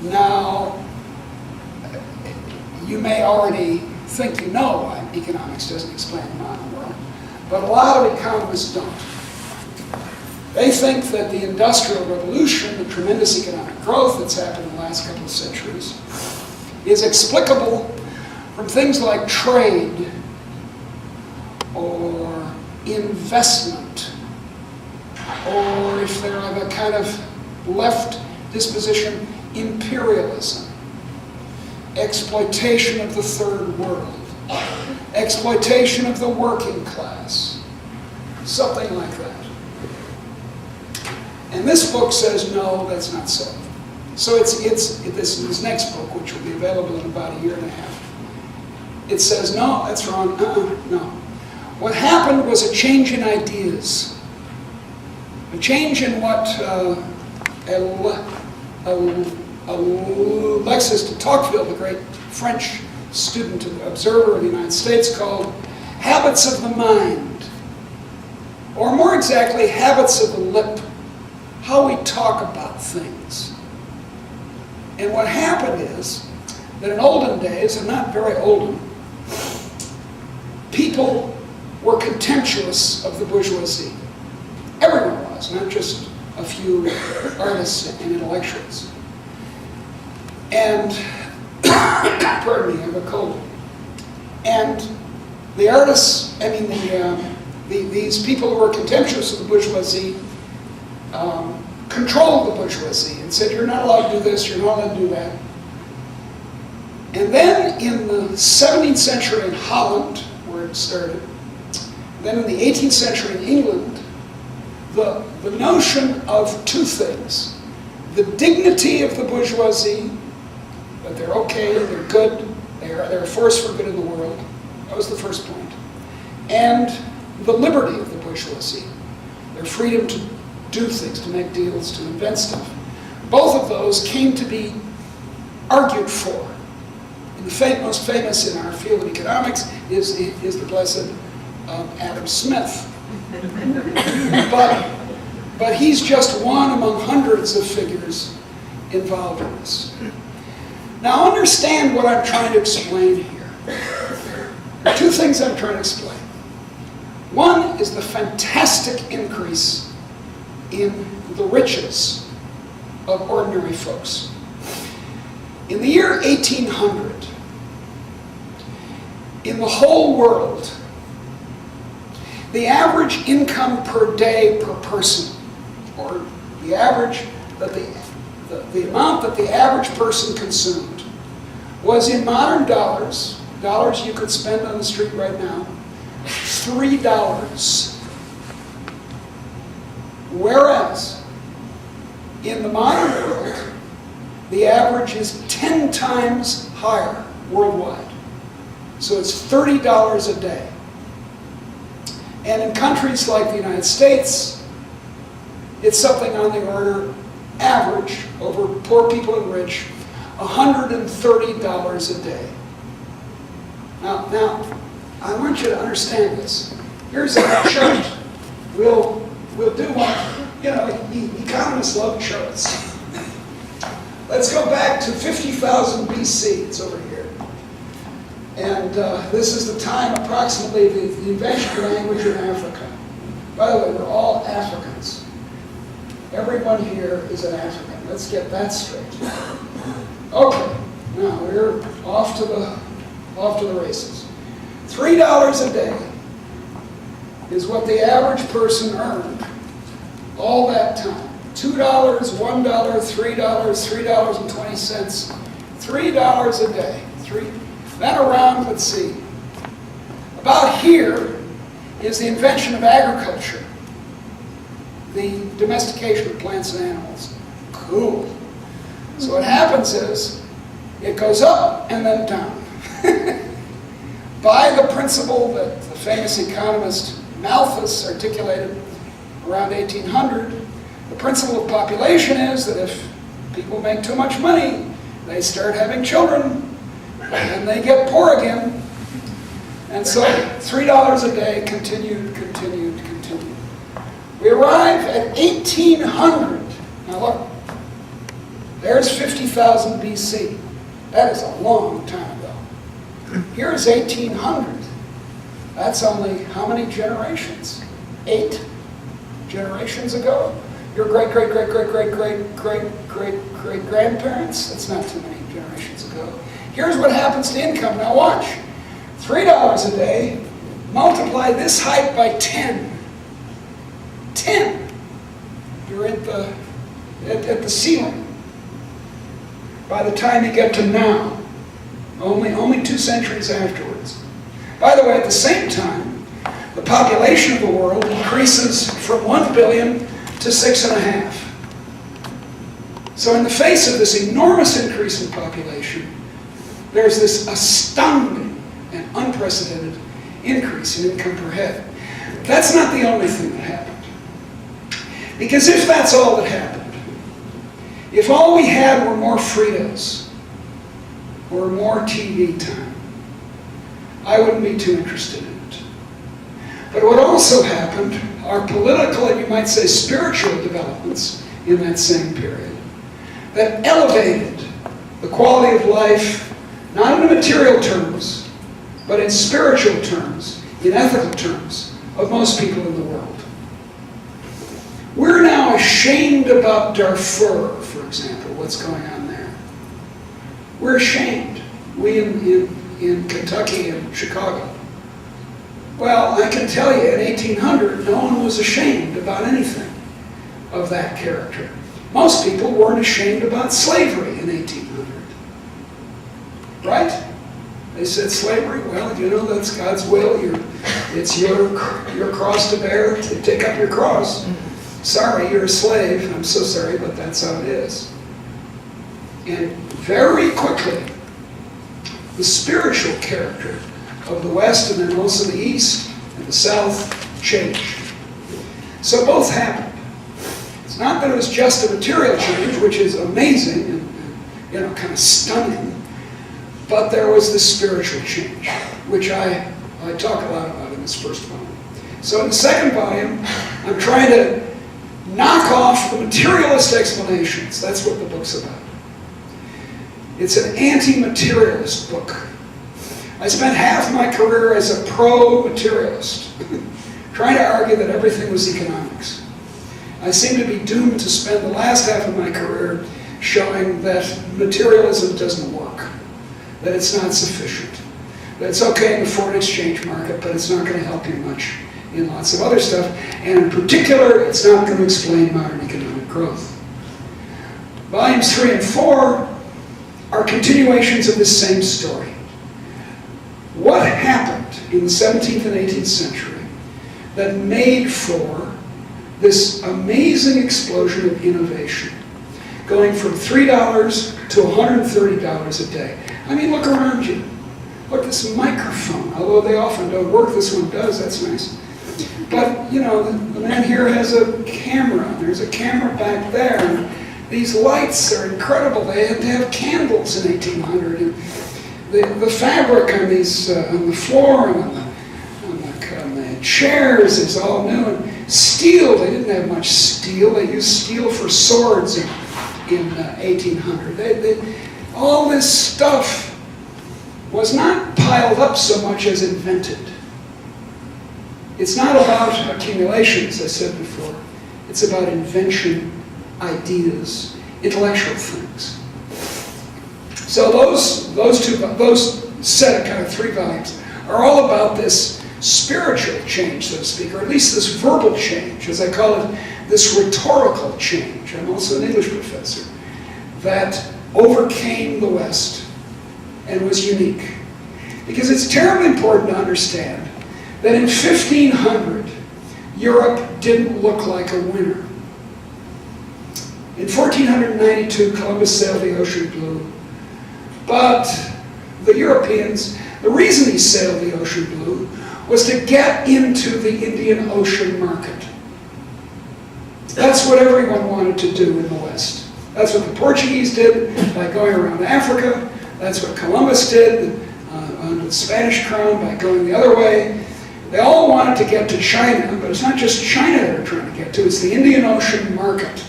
Now, you may already think you know why economics doesn't explain the modern world, but a lot of economists don't. They think that the Industrial Revolution, the tremendous economic growth that's happened in the last couple of centuries, is explicable from things like trade or investment, or if they're of a kind of left disposition, imperialism, exploitation of the third world, exploitation of the working class, something like that. And this book says, no, that's not so. So this next book, which will be available in about a year and a half, it says, no, that's wrong, no. What happened was a change in ideas, a change in what Alexis de Tocqueville, the great French student and observer of the United States, called habits of the mind, or more exactly, habits of the lip, how we talk about things. And what happened is that in olden days, and not very olden, people were contemptuous of the bourgeoisie. Everyone was, not just a few artists and intellectuals. And, pardon me, I have a cold. And the artists, these people who were contemptuous of the bourgeoisie controlled the bourgeoisie and said, you're not allowed to do this, you're not allowed to do that. And then in the 17th century in Holland, where it started, then in the 18th century in England, the notion of two things: the dignity of the bourgeoisie, that they're okay, they're good, they're a force for good in the world. That was the first point. And the liberty of the bourgeoisie, their freedom to do things, to make deals, to invent stuff. Both of those came to be argued for. And the most famous in our field of economics is the blessed Adam Smith. But he's just one among hundreds of figures involved in this. Now understand what I'm trying to explain here. There are two things I'm trying to explain. One is the fantastic increase in the riches of ordinary folks. In the year 1800, in the whole world, the average income per day per person, or the average that the amount that the average person consumed, was in modern dollars you could spend on the street right now, $3. Whereas in the modern world, the average is 10 times higher worldwide. So it's $30 a day. And in countries like the United States, it's something on the order, average, over poor people and rich, $130 a day. Now, I want you to understand this. Here's a chart. We'll do one. Economists love charts. Let's go back to 50,000 BC. It's over here. And this is the time, approximately, the invention of language in Africa. By the way, we're all Africans. Everyone here is an African. Let's get that straight. Okay, now we're off to the races. $3 a day is what the average person earned all that time. $2, $1, $3, $3.20, $3 a day. Then around, let's see, about here is the invention of agriculture, the domestication of plants and animals. Cool. So what happens is, it goes up and then down. By the principle that the famous economist Malthus articulated around 1800, the principle of population is that if people make too much money, they start having children, and they get poor again. And so $3 a day continued. We arrive at 1800. Now look, There's 50,000 BC. That is a long time ago. Here's 1800. That's only how many generations? 8 generations ago. Your great-great-great-great-great-great-great-grandparents? That's not too many generations ago. Here's what happens to income. Now watch. $3 a day, multiply this height by 10. 10. You're at the ceiling. By the time you get to now, only 2 centuries afterwards. By the way, at the same time, the population of the world increases from 1 billion to 6.5. So in the face of this enormous increase in population, there's this astounding and unprecedented increase in income per head. That's not the only thing that happened. Because if that's all that happened, if all we had were more Fritos or more TV time, I wouldn't be too interested in it. But what also happened are political and you might say spiritual developments in that same period that elevated the quality of life, not in material terms, but in spiritual terms, in ethical terms, of most people in the world. We're now ashamed about Darfur, for example, what's going on there. We're ashamed. We in Kentucky and Chicago. Well, I can tell you, in 1800, no one was ashamed about anything of that character. Most people weren't ashamed about slavery in 1800. Right? They said slavery, well, you know, that's God's will. It's your cross to bear. To take up your cross. Sorry, you're a slave. I'm so sorry, but that's how it is. And very quickly, the spiritual character of the West and then also the East and the South changed. So both happened. It's not that it was just a material change, which is amazing and kind of stunning, but there was this spiritual change, which I talk a lot about in this first volume. So in the second volume, I'm trying to knock off the materialist explanations. That's what the book's about. It's an anti-materialist book. I spent half my career as a pro-materialist, trying to argue that everything was economics. I seem to be doomed to spend the last half of my career showing that materialism doesn't work, that it's not sufficient, that it's okay in the foreign exchange market, but it's not going to help you much in lots of other stuff, and in particular, it's not going to explain modern economic growth. Volumes 3 and 4 are continuations of this same story. What happened in the 17th and 18th century that made for this amazing explosion of innovation, going from $3 to $130 a day? I mean, look around you. Look, this microphone, although they often don't work, this one does, that's nice. But, you know, the man here has a camera. There's a camera back there. And these lights are incredible. They had to have candles in 1800. And the fabric on the floor and on the chairs is all new. And steel, they didn't have much steel. They used steel for swords in 1800. All this stuff was not piled up so much as invented. It's not about accumulation, as I said before. It's about invention, ideas, intellectual things. So those set of kind of 3 volumes are all about this spiritual change, so to speak, or at least this verbal change, as I call it, this rhetorical change. I'm also an English professor, that overcame the West and was unique. Because it's terribly important to understand that in 1500, Europe didn't look like a winner. In 1492, Columbus sailed the ocean blue. But the Europeans, the reason he sailed the ocean blue was to get into the Indian Ocean market. That's what everyone wanted to do in the West. That's what the Portuguese did by going around Africa. That's what Columbus did under the Spanish crown by going the other way. They all wanted to get to China, but it's not just China they're trying to get to, it's the Indian Ocean market.